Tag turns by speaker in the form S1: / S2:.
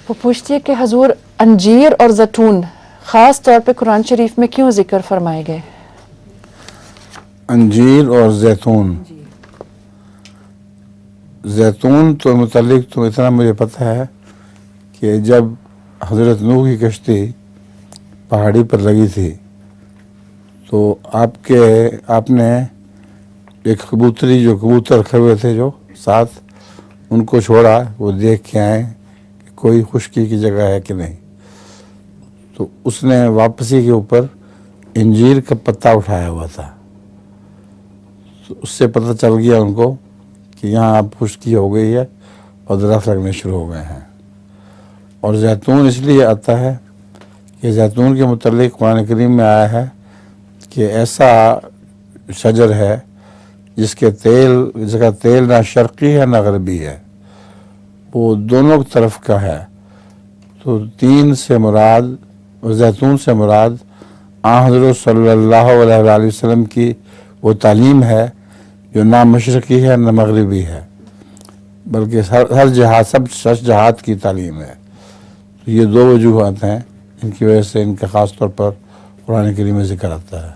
S1: وہ پوچھتی ہے کہ حضور انجیر اور زیتون خاص طور پہ قرآن شریف میں کیوں ذکر فرمائے گئے؟
S2: انجیر اور زیتون، زیتون تو متعلق تو اتنا مجھے پتہ ہے کہ جب حضرت نوح کی کشتی پہاڑی پر لگی تھی تو آپ نے ایک کبوتری، جو کبوتر رکھے ہوئے تھے جو ساتھ، ان کو چھوڑا، وہ دیکھ کے آئیں کہ کوئی خشکی کی جگہ ہے کہ نہیں. تو اس نے واپسی کے اوپر انجیر کا پتا اٹھایا ہوا تھا. تو اس سے پتہ چل گیا ان کو کہ یہاں اب خشکی ہو گئی ہے اور درخت لگنے شروع ہو گئے ہیں. اور زیتون اس لیے آتا ہے کہ زیتون کے متعلق قرآن کریم میں آیا ہے کہ ایسا شجر ہے جس کا تیل نہ شرقی ہے نہ غربی ہے، وہ دونوں طرف کا ہے. تو زیتون سے مراد حضرت صلی اللہ علیہ وآلہ وسلم کی وہ تعلیم ہے جو نہ مشرقی ہے نہ مغربی ہے، بلکہ ہر جہاد، سب جہاد کی تعلیم ہے. یہ دو وجوہات ہیں جن کی وجہ سے ان کا خاص طور پر قرآن کریم میں ذکر آتا ہے.